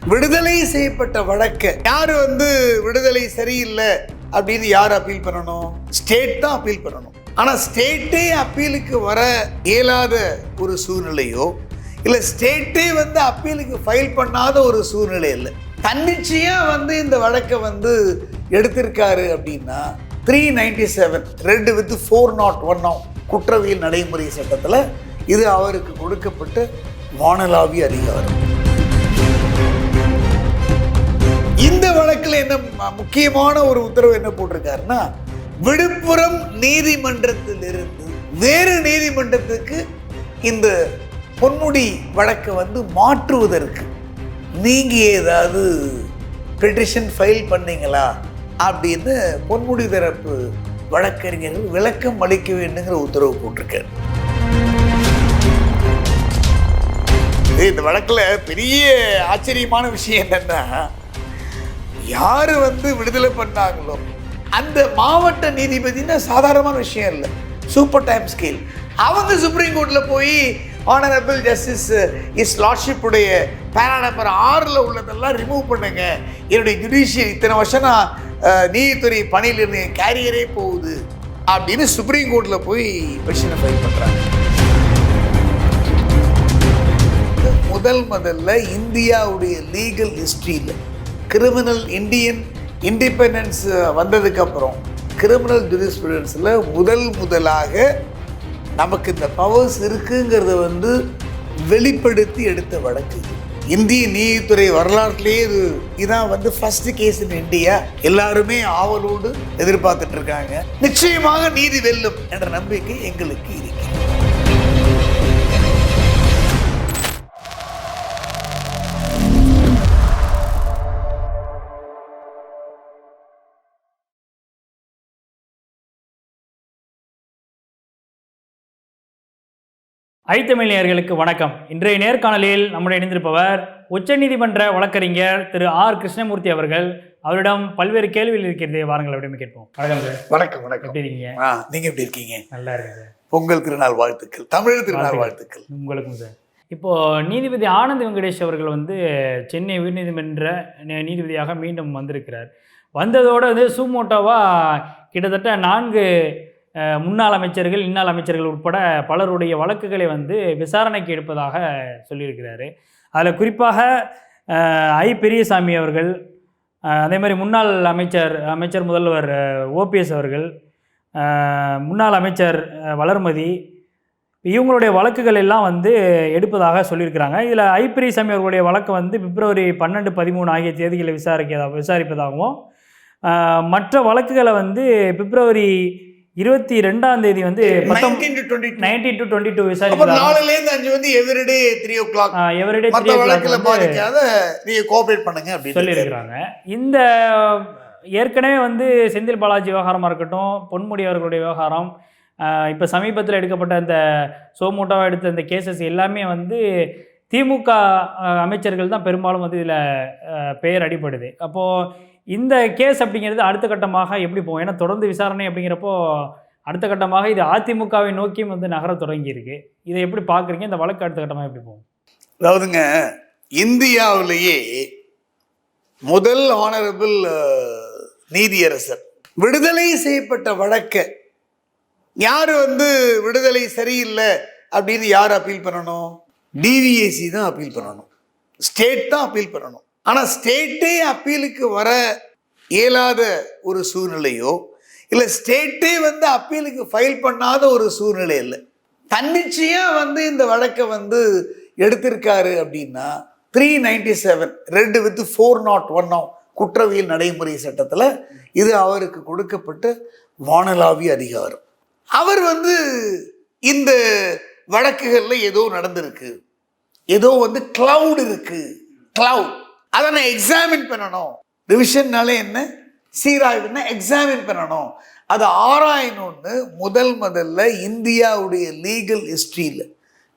விடுதலை செய்யப்பட்ட வழக்கு யாரு விடுதலை சரியில்லை அப்படின்னு யார் அப்பீல் பண்ணணும்? ஸ்டேட் தான் அப்பீல் பண்ணணும். ஆனா ஸ்டேட்டே அப்பீலுக்கு வர இயலாத ஒரு சூழ்நிலையோ இல்ல ஸ்டேட்டே அப்பீலுக்கு ஃபைல் பண்ணாத ஒரு சூழ்நிலை இல்லை. தன்னிச்சையா இந்த வழக்கை எடுத்திருக்காரு அப்படின்னா 397 ரெட் வித் 401 குற்றவியல் நடைமுறை சட்டத்துல இது அவருக்கு கொடுக்கப்பட்ட வானளாவிய அதிகாரம். இந்த வழக்கில் என்ன முக்கியமான ஒரு உத்தரவு என்ன போட்டிருக்காருன்னா, விழுப்புரம் நீதிமன்றத்திலிருந்து வேறு நீதிமன்றத்துக்கு இந்த பொன்முடி வழக்கை மாற்றுவதற்கு நீங்க ஏதாவது பெட்டிஷன் ஃபைல் பண்ணீங்களா அப்படின்னு பொன்முடி தரப்பு வழக்கறிஞர்கள் விளக்கம் அளிக்க வேண்டுங்கிற உத்தரவு போட்டிருக்காரு. இந்த வழக்கில் பெரிய ஆச்சரியமான விஷயம் என்னன்னா, யாரு விடுதலை பண்ணாங்களோ அந்த மாவட்ட நீதிபதினா சாதாரணமான விஷயம் இல்லை, சூப்பர் டைம் ஸ்கேல். அவங்க சுப்ரீம் கோர்ட்ல போய் ஆனரபிள் ஜஸ்டிஸ் இஸ் லார்ட்ஷிப் உடைய பேரா நம்பர் 6 உள்ளதெல்லாம் ரிமூவ் பண்ணுங்க, என்னுடைய ஜுடிஷியல் இத்தனை வருஷம் நான் நீதித்துறை பணியில் இருந்த கேரியரே போகுது அப்படின்னு சுப்ரீம் கோர்ட்ல போய் பெட்டிஷனை ஃபைல் பண்றாங்க. முதல்ல இந்தியாவுடைய லீகல் ஹிஸ்டரியில் கிரிமினல் இந்தியன் இண்டிபெண்டன்ஸ் வந்ததுக்கு அப்புறம் கிரிமினல் ஜூரிஸ்ப்ருடன்ஸில் முதலாக நமக்கு இந்த பவர்ஸ் இருக்குங்கிறத வெளிப்படுத்தி எடுத்த வழக்கு. இந்திய நீதித்துறை வரலாற்றிலேயே இதான் ஃபர்ஸ்ட் கேஸ் இன் இந்தியா. எல்லாருமே ஆவலோடு எதிர்பார்த்துட்டு இருக்காங்க. நிச்சயமாக நீதி வெல்லும் என்ற நம்பிக்கை எங்களுக்கு இருக்கு. ஐத்தமிழர்களுக்கு வணக்கம். இன்றைய நேர்காணலில் நம்முடைய இணைந்திருப்பவர் உச்சநீதிமன்ற வழக்கறிஞர் திரு ஆர் கிருஷ்ணமூர்த்தி அவர்கள். அவரிடம் பல்வேறு கேள்விகள் இருக்கிறது, வாருங்கள் அவரிடம் கேட்போம். வணக்கம் சார். வணக்கம். எப்படி இருக்கீங்க? நீங்க எப்படி இருக்கீங்க? நல்லா இருக்கு சார். பொங்கல் திருநாள் வாழ்த்துக்கள், தமிழ் திருநாள் வாழ்த்துக்கள் உங்களுக்கும் சார். இப்போ நீதிபதி ஆனந்த் வெங்கடேஷ் அவர்கள் சென்னை உயர்நீதிமன்ற நீதிபதியாக மீண்டும் வந்திருக்கிறார். வந்ததோடு சூமோட்டோவா கிட்டத்தட்ட 4 முன்னாள் அமைச்சர்கள், இன்னாள் அமைச்சர்கள் உட்பட பலருடைய வழக்குகளை விசாரணைக்கு எடுப்பதாக சொல்லியிருக்கிறாரு. அதில் குறிப்பாக ஐ பெரியசாமி அவர்கள், அதே மாதிரி முன்னாள் அமைச்சர் முதல்வர் ஓபிஎஸ் அவர்கள், முன்னாள் அமைச்சர் வளர்மதி, இவங்களுடைய வழக்குகள் எல்லாம் எடுப்பதாக சொல்லியிருக்கிறாங்க. இதில் ஐ பெரியசாமி அவர்களுடைய வழக்கு பிப்ரவரி 12, 13 ஆகிய தேதிகளை விசாரிப்பதாகவும், மற்ற வழக்குகளை பிப்ரவரி 22ஆம் தேதி 19 to 22 விசாரிப்பாங்க. சொல்லியிருக்கிறாங்க. இந்த ஏற்கனவே செந்தில் பாலாஜி விவகாரமாக இருக்கட்டும், பொன்முடி அவர்களுடைய விவகாரம், இப்போ சமீபத்தில் எடுக்கப்பட்ட அந்த சோமோட்டோவா எடுத்த அந்த கேசஸ் எல்லாமே திமுக அமைச்சர்கள் தான் பெரும்பாலும் இதில் பெயர் அடிபடுது. அப்போது இந்த கேஸ் அப்படிங்கிறது அடுத்த கட்டமாக எப்படி போகும்? ஏன்னா தொடர்ந்து விசாரணை அப்படிங்கிறப்போ அடுத்த கட்டமாக இது அதிமுகவை நோக்கியும் நகர தொடங்கியிருக்கு. இதை எப்படி பார்க்குறீங்க? இந்த வழக்கு அடுத்த கட்டமாக எப்படி போகும்? அதாவதுங்க, இந்தியாவிலேயே முதல் ஆனரபிள் நீதியரசர் விடுதலை செய்யப்பட்ட வழக்கை யாரு விடுதலை சரியில்லை அப்படின்னு யார் அப்பீல் பண்ணணும்? டிவிஎஸ்சி தான் அப்பீல் பண்ணணும், ஸ்டேட் தான் அப்பீல் பண்ணணும். ஆனா ஸ்டேட்டே அப்பீலுக்கு வர இயலாத ஒரு சூழ்நிலையோ இல்ல ஸ்டேட்டே அப்பீலுக்கு ஃபைல் பண்ணாத ஒரு சூழ்நிலை இல்லை. தன்னிச்சையா இந்த வழக்கை எடுத்திருக்காரு அப்படின்னா 397 ரெட் வித் 401 குற்றவியல் நடைமுறை சட்டத்துல இது அவருக்கு கொடுக்கப்பட்ட வானளாவிய அதிகாரம். அவர் இந்த வழக்குகள்ல ஏதோ நடந்திருக்கு, ஏதோ கிளவுட் இருக்கு, கிளவுட் அதை நான் எக்ஸாமின் பண்ணணும். ரிவிஷன்னாலே என்ன, சீராய்வுன்னா எக்ஸாமின் பண்ணணும், அதை ஆராயணும்னு முதல்ல இந்தியாவுடைய லீகல் ஹிஸ்டரியில்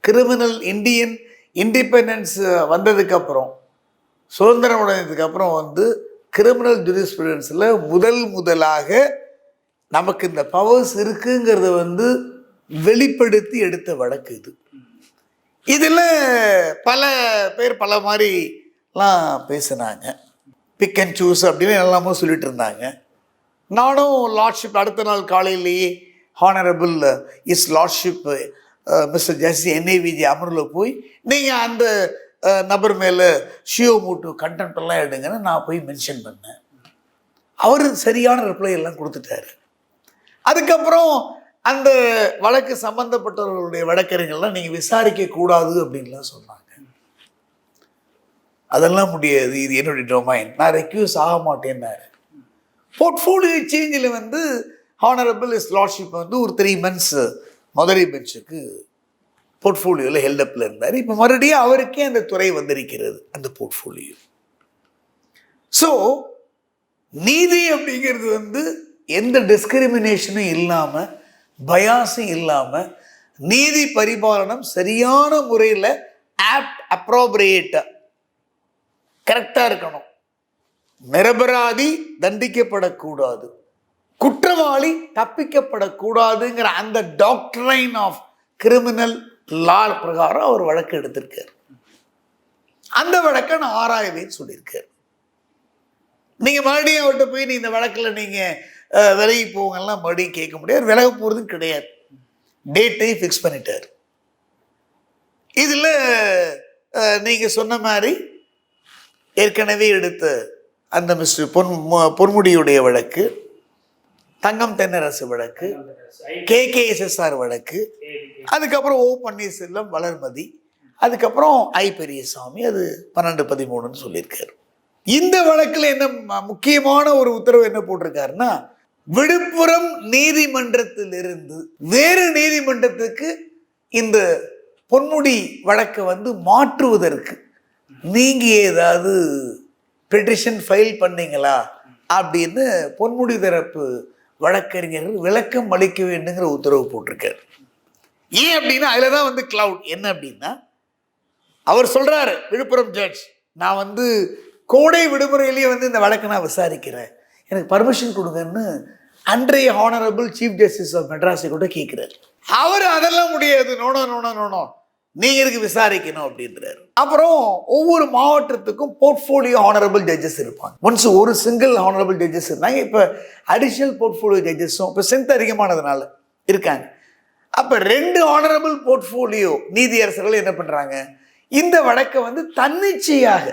கிரிமினல் இந்தியன் இண்டிபெண்டன்ஸ் வந்ததுக்கு அப்புறம், சுதந்திரம் அடைந்ததுக்கு அப்புறம் கிரிமினல் ஜூரிஸ்ப்ருடன்ஸில் முதலாக நமக்கு இந்த பவர்ஸ் இருக்குங்கிறத வெளிப்படுத்தி எடுத்த வழக்கு இது. இதில் பல பேர் பல மாதிரி எல்லாம் பேசினாங்க. பிக் அண்ட் சூஸ் அப்படின்னு எல்லாமோ சொல்லிட்டு இருந்தாங்க. நானும் லார்ட்ஷிப் அடுத்த நாள் காலையிலேயே honourable is lordship mister ஜஸ்டி NAVG அமர்வில் போய் நீங்கள் அந்த நபர் மேலே ஷியோமோட்டோ கண்டென்ட் எல்லாம் எடுங்கன்னு நான் போய் மென்ஷன் பண்ணேன். அவர் சரியான ரிப்ளை எல்லாம் கொடுத்துட்டாரு. அதுக்கப்புறம் அந்த வழக்கு சம்பந்தப்பட்டவர்களுடைய வழக்கறிஞர்கள்லாம் நீங்கள் விசாரிக்க கூடாது அப்படின்லாம் சொன்னாங்க. அதெல்லாம் முடியாது, இது என்னுடைய டொமைன், நான் ரெக்யூஸ் ஆக மாட்டேன்னாரு. போர்ட்ஃபோலியோ சேஞ்சில் வந்து ஹானரபிள் இஸ் லார்ட்ஷிப் வந்து ஒரு 3 months மதுரை பெஞ்சுக்கு போர்ட்ஃபோலியோவில் ஹெல்டப்பில் இருந்தார். இப்போ மறுபடியும் அவருக்கே அந்த துறை வந்திருக்கிறது, அந்த போர்ட்ஃபோலியோ. ஸோ நீதி அப்படிங்கிறது வந்து எந்த டிஸ்கிரிமினேஷனும் இல்லாமல், பயாஸும் இல்லாமல், நீதி பரிபாலனம் சரியான முறையில் ஆப்ட் அப்ரோப்ரியேட்டாக கரெக்டாக இருக்கணும். நிரபராதி தண்டிக்கப்படக்கூடாது, குற்றவாளி தப்பிக்கப்படக்கூடாதுங்கிற அந்த டாக்டரைன் ஆஃப் கிரிமினல் லா பிரகாரம் அவர் வழக்கு எடுத்திருக்கார். அந்த வழக்கை நான் ஆராய்வேன்னு சொல்லியிருக்கார். நீங்கள் மறுபடியும் அவர்கிட்ட போய் நீ இந்த வழக்கில் நீங்கள் விலகி போங்கலாம் மறுபடியும் கேட்க முடியாது. விலக போகிறதும் கிடையாது. டேட்டையும் ஃபிக்ஸ் பண்ணிட்டார். இதில் நீங்கள் சொன்ன மாதிரி ஏற்கனவே எடுத்த அந்த மிஸ்டர் பொன்முடியுடைய வழக்கு, தங்கம் தென்னரசு வழக்கு, KKSSR வழக்கு, அதுக்கப்புறம் O பன்னீர்செல்வம், வளர்மதி, அதுக்கப்புறம் I பெரியசாமி, அது 12-13 சொல்லியிருக்காரு. இந்த வழக்கில் என்ன முக்கியமான ஒரு உத்தரவு என்ன போட்டிருக்காருன்னா, விழுப்புரம் நீதிமன்றத்திலிருந்து வேறு நீதிமன்றத்துக்கு இந்த பொன்முடி வழக்கை வந்து மாற்றுவதற்கு நீங்க ஏதாவது பெட்டிஷன் ஃபைல் பண்ணீங்களா அப்படின்னு பொன்முடி தரப்பு வழக்கறிஞர்கள் விளக்கம் அளிக்க வேண்டுங்கிற உத்தரவு போட்டிருக்காரு. ஏன் அப்படின்னா அதில் தான் வந்து கிளவுட் என்ன அப்படின்னா, அவர் சொல்றாரு, விழுப்புரம் ஜட்ஜ், நான் வந்து கோடை விடுமுறையிலேயே வந்து இந்த வழக்கை நான் விசாரிக்கிறேன், எனக்கு பர்மிஷன் கொடுங்கன்னு அன்றைய ஹானரபிள் சீஃப் ஜஸ்டிஸ் ஆஃப் மெட்ராஸை கூட கேட்கிறார். அவர் அதெல்லாம் முடியாது, நோனோ நீங்க இதுக்கு விசாரிக்கணும் அப்படின்றாரு. அப்புறம் ஒவ்வொரு மாவட்டத்துக்கும் போர்ட்ஃபோலியோ ஹானரபிள் ஜட்ஜஸ் இருப்பாங்க. ஒன்ஸ் ஒரு சிங்கிள் ஹானரபிள் ஜட்ஜஸ் இருந்தாங்க, இப்போ அடிஷனல் போர்ட்ஃபோலியோ ஜட்ஜஸும் இப்போ ஸ்ட்ரென்த் அதிகமானதுனால இருக்காங்க. அப்போ 2 ஹானரபிள் போர்ட்ஃபோலியோ நீதியரசர்கள் என்ன பண்ணுறாங்க, இந்த வழக்கை வந்து தன்னிச்சையாக,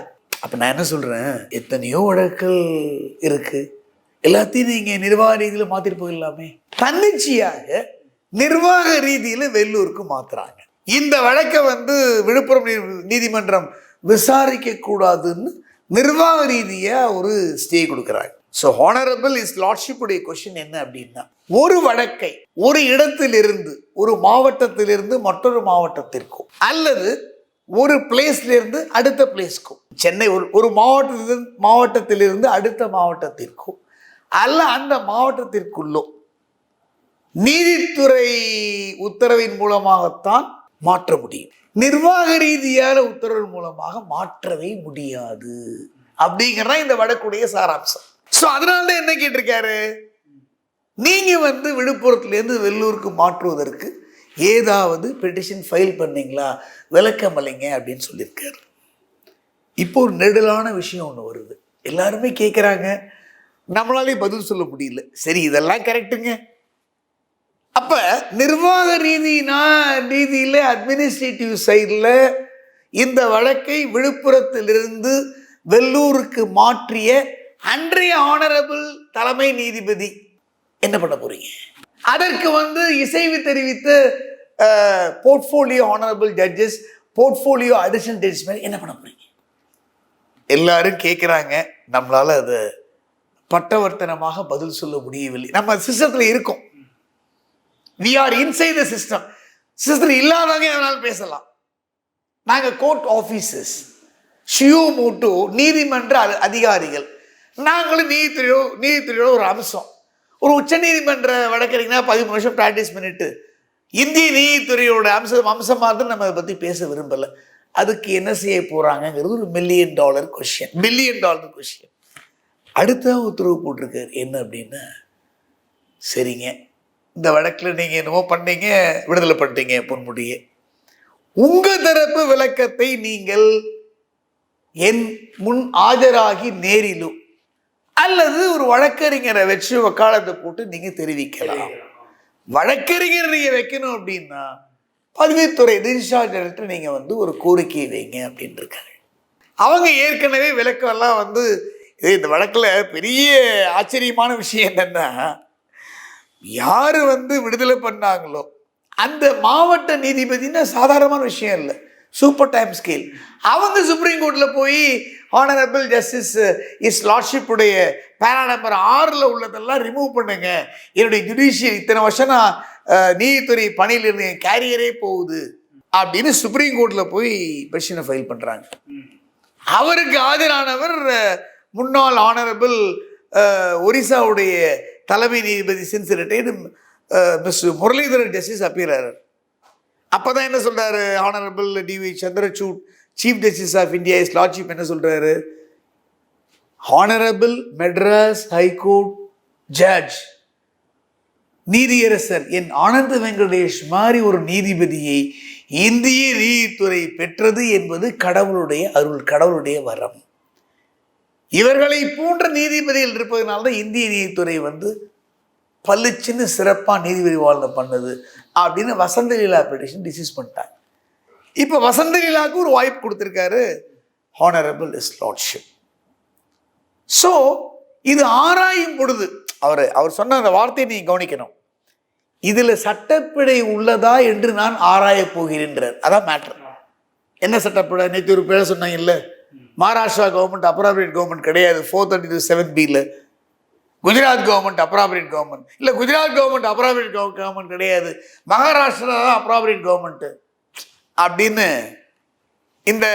அப்போ நான் என்ன சொல்கிறேன், எத்தனையோ வழக்குகள் இருக்குது, எல்லாத்தையும் நீங்கள் நிர்வாக ரீதியில் மாற்றிட்டு போயிடலாமே. தன்னிச்சையாக நிர்வாக ரீதியில் வெள்ளூருக்கு மாற்றுறாங்க. இந்த வழக்கை வந்து விழுப்புரம் நீதிமன்றம் விசாரிக்க கூடாதுன்னு நிர்வாக ரீதியாக ஒரு ஸ்டே கொடுக்குறாங்க. ஸோ ஹானரபிள் இஸ் லார்ட்ஷிப் உடைய கொஸ்டின் என்ன அப்படின்னா, ஒரு வழக்கை ஒரு இடத்திலிருந்து, ஒரு மாவட்டத்திலிருந்து மற்றொரு மாவட்டத்திற்கும், அல்லது ஒரு பிளேஸ்லேருந்து அடுத்த பிளேஸ்க்கும், சென்னை ஒரு மாவட்டத்திலிருந்து அடுத்த மாவட்டத்திற்கும், அல்ல அந்த மாவட்டத்திற்குள்ளோ நீதித்துறை உத்தரவின் மூலமாகத்தான் மாற்ற முடியும். நிர்வாக ரீதியான உத்தரவு மூலமாக மாற்றவே முடியாது அப்படிங்கிறதா இந்த வழக்குடைய சாராம்சம். ஸோ அதனால தான் என்ன கேட்டிருக்காரு, நீங்க வந்து விழுப்புரத்துலேருந்து வெள்ளூருக்கு மாற்றுவதற்கு ஏதாவது பெட்டிஷன் ஃபைல் பண்ணீங்களா, விளக்கம் அளிங்க அப்படின்னு சொல்லியிருக்காரு. இப்போ ஒரு நெடுலான விஷயம் ஒன்று வருது, எல்லாருமே கேட்குறாங்க, நம்மளாலே பதில் சொல்ல முடியல. சரி, இதெல்லாம் கரெக்டுங்க. அப்போ நிர்வாக ரீதியில் அட்மினிஸ்ட்ரேட்டிவ் சைடில் இந்த வழக்கை விழுப்புரத்திலிருந்து வெள்ளூருக்கு மாற்றிய அன்றைய ஆனரபிள் தலைமை நீதிபதி என்ன பண்ண போறீங்க? அதற்கு வந்து இசைவு தெரிவித்த portfolio honourable judges, portfolio additional judges மேலே என்ன பண்ண போறீங்க? எல்லாரும் கேட்குறாங்க. நம்மளால அதை பட்டவர்த்தனமாக பதில் சொல்ல முடியவில்லை. நம்ம சிஸ்டத்தில் இருக்கோம். We are inside the system. Sister இல்லாதவங்க எதனாலும் பேசலாம். நாங்கள் கோர்ட் ஆஃபீஸர்ஸ், ஷியோமோட்டோ நீதிமன்ற அதிகாரிகள், நாங்களும் நீதித்துறையோட ஒரு அம்சம். ஒரு உச்ச நீதிமன்ற வழக்கறிஞனா 13 வருஷம் ப்ராக்டிஸ் பண்ணிட்டு இந்திய நீதித்துறையோட அம்சமாக இருந்து நம்ம அதை பற்றி பேச விரும்பலை. அதுக்கு என்ன செய்ய போகிறாங்கங்கிறது ஒரு $1 பில்லியன் கொஸ்டின். அடுத்த உத்தரவு போட்டிருக்காரு என்ன அப்படின்னா, சரிங்க, இந்த வழக்கில் நீங்கள் என்னமோ பண்ணீங்க, விடுதலை பண்ணிட்டீங்க பொன்முடியை, உங்கள் தரப்பு விளக்கத்தை நீங்கள் என் முன் ஆஜராகி நேரிலும் அல்லது ஒரு வழக்கறிஞரை வச்சு வக்காலத்தை போட்டு நீங்க தெரிவிக்கலாம். வழக்கறிஞர் நீங்க வைக்கணும் அப்படின்னா பதிவுத்துறை டிஸ்சார்ஜ் நீங்க வந்து ஒரு கோரிக்கையை வைங்க அப்படின்னு இருக்காங்க. அவங்க ஏற்கனவே விளக்கெல்லாம் வந்து இந்த வழக்கில் பெரிய ஆச்சரியமான விஷயம் என்னன்னா, யார் வந்து விடுதலை பண்ணாங்களோ அந்த மாவட்ட நீதிபதினா சாதாரணமான விஷயம் இல்லை, சூப்பர் டைம் ஸ்கேல். அவங்க சுப்ரீம் கோர்ட்டில் போய் ஹானரபிள் ஜஸ்டிஸ் இஸ் லார்ட்ஷிப் உடைய பேரா நம்பர் 6 உள்ளதெல்லாம் ரிமூவ் பண்ணுங்க, என்னுடைய ஜுடிஷியல் இத்தனை வருஷம் நான் நீதித்துறை பணியில் இருந்த கேரியரே போகுது அப்படின்னு சுப்ரீம் கோர்ட்டில் போய் பெட்டிஷனை ஃபைல் பண்ணுறாங்க. அவருக்கு ஆஜரானவர் முன்னாள் ஆனரபிள் ஒரிசாவுடைய தலைமை நீதிபதி since retired mister Muralidharan justice அப்பீரார். அப்போதான் என்ன சொல்கிறாரு honourable D Y Chandrachud chief justice of India is lordship என்ன சொல்கிறாரு, ஹானரபிள் மெட்ராஸ் ஹைகோர்ட் ஜட்ஜ் நீதியரசர் என் ஆனந்த வெங்கடேஷ் மாதிரி ஒரு நீதிபதியை இந்திய நீதித்துறை பெற்றது என்பது கடவுளுடைய அருள், கடவுளுடைய வரம். இவர்களை போன்ற நீதிபதிகள் இருப்பதனால்தான் இந்திய நீதித்துறை வந்து பல்லுச்சின்னு சிறப்பாக நீதிபதி வாழ்ந்த பண்ணது அப்படின்னு வசந்த லீலா பெட்டிஷன் டிசைஸ் பண்ணிட்டாங்க. இப்போ வசந்த லீலாவுக்கு ஒரு வாய்ப்பு கொடுத்துருக்காரு ஹானரபிள் இஸ் லார்ட்ஷிப். ஸோ இது ஆராயும் பொழுது அவர் சொன்ன அந்த வார்த்தையை நீங்க கவனிக்கணும், இதில் சட்டப்பிழை உள்ளதா என்று நான் ஆராயப் போகிறேன்றார். அதான் மேட்ரு. என்ன சட்டப்பிழை? நேற்று ஒரு பேரை சொன்னாங்க இல்லை, மகாராஷ்டிரா கவர்மெண்ட் அப்ராப்ரியேட் கவர்மெண்ட் கிடையாது 432(7)B. Gujarat government appropriate government இல்லை, குஜராத் கவர்மெண்ட் அப்ராப்ரியேட் கவர்மெண்ட் கிடையாது, மகாராஷ்டிரா தான் அப்ராப்ரியேட் கவர்மெண்ட்டு அப்படின்னு இந்த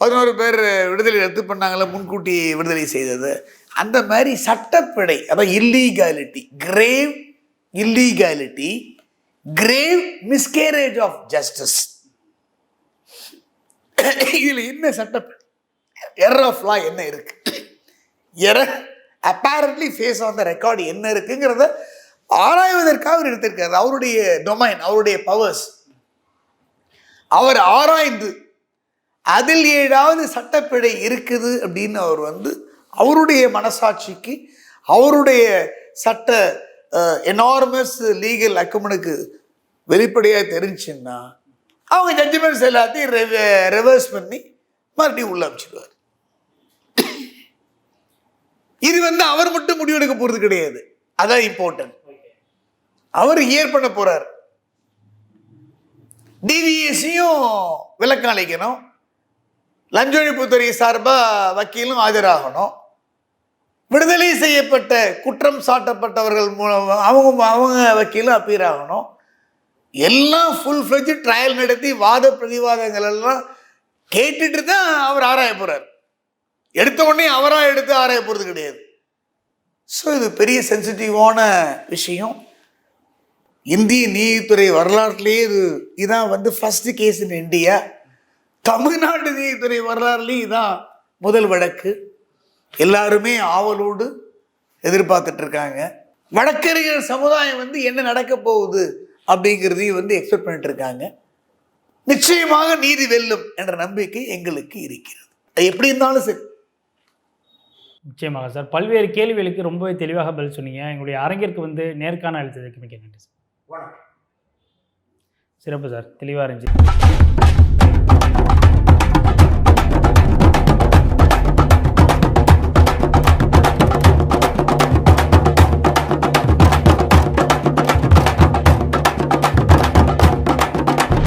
11 பேர் விடுதலை ரத்து பண்ணாங்கள, முன்கூட்டி விடுதலை செய்தது. அந்த மாதிரி சட்டப்பிழை, அதான் illegality, grave illegality, grave miscarriage of justice. இதில் என்ன சட்டப்பிழை, எரர் ஆஃப் லா என்ன இருக்கு, error apparently face on the record என்ன இருக்குங்கிறத ஆராய்வதற்காக அவர் எடுத்திருக்காரு. அவருடைய டொமைன், அவருடைய பவர்ஸ். அவர் ஆராய்ந்து அதில் ஏதாவது சட்டப்பிழை இருக்குது அப்படின்னு அவர் வந்து அவருடைய மனசாட்சிக்கு, அவருடைய சட்ட எனார்மஸ் லீகல் அக்குமனுக்கு வெளிப்படையாக தெரிஞ்சுன்னா அவங்க ஜட்ஜ்மெண்ட்ஸ் எல்லாத்தையும் ரிவர்ஸ் பண்ணி மறுபடியும் உள்ள அமைச்சிடுவார். இது வந்து அவர் மட்டும் முடிவெடுக்க போறது கிடையாது, அதான் இம்பார்ட்டன்ட். அவர் ஹியர் பண்ண போறார், டிவிஎஸ்சியும் விளக்கம் அளிக்கணும், லஞ்ச ஒழிப்புத்துறை சார்பாக வக்கீலும் ஆஜராகணும், விடுதலை செய்யப்பட்ட குற்றம் சாட்டப்பட்டவர்கள் மூலம் அவங்க வக்கீலும் அப்பீர் ஆகணும். எல்லாம் ஃபுல் ஃப்ளெஜ் ட்ரையல் நடத்தி வாத பிரதிவாதங்கள் எல்லாம் கேட்டுட்டு தான் அவர் ஆராய போறார். எடுத்த உடனே அவராக எடுத்து ஆராய போகிறது கிடையாது. ஸோ இது பெரிய சென்சிட்டிவான விஷயம். இந்திய நீதித்துறை வரலாற்றுலேயே இதுதான் வந்து first case in India. Tamil Nadu நீதித்துறை வரலாறுலேயும் இதுதான் முதல் வழக்கு. எல்லாருமே ஆவலோடு எதிர்பார்த்துட்டு இருக்காங்க. வழக்கறிஞர் சமுதாயம் வந்து என்ன நடக்க போகுது அப்படிங்கிறதையும் வந்து எக்ஸ்பெக்ட் பண்ணிட்டு இருக்காங்க. நிச்சயமாக நீதி வெல்லும் என்ற நம்பிக்கை எங்களுக்கு இருக்கிறது. அது எப்படி இருந்தாலும் சரி. நிச்சயமாக சார், பல்வேறு கேள்விகளுக்கு ரொம்பவே தெளிவாக பதில் சொன்னீங்க. எங்களுடைய அரங்கிற்கு வந்து நேர்காணல் அளித்ததுக்கு மிக்க நன்றி சார். சிறப்பு சார், தெளிவாக இருந்துச்சு.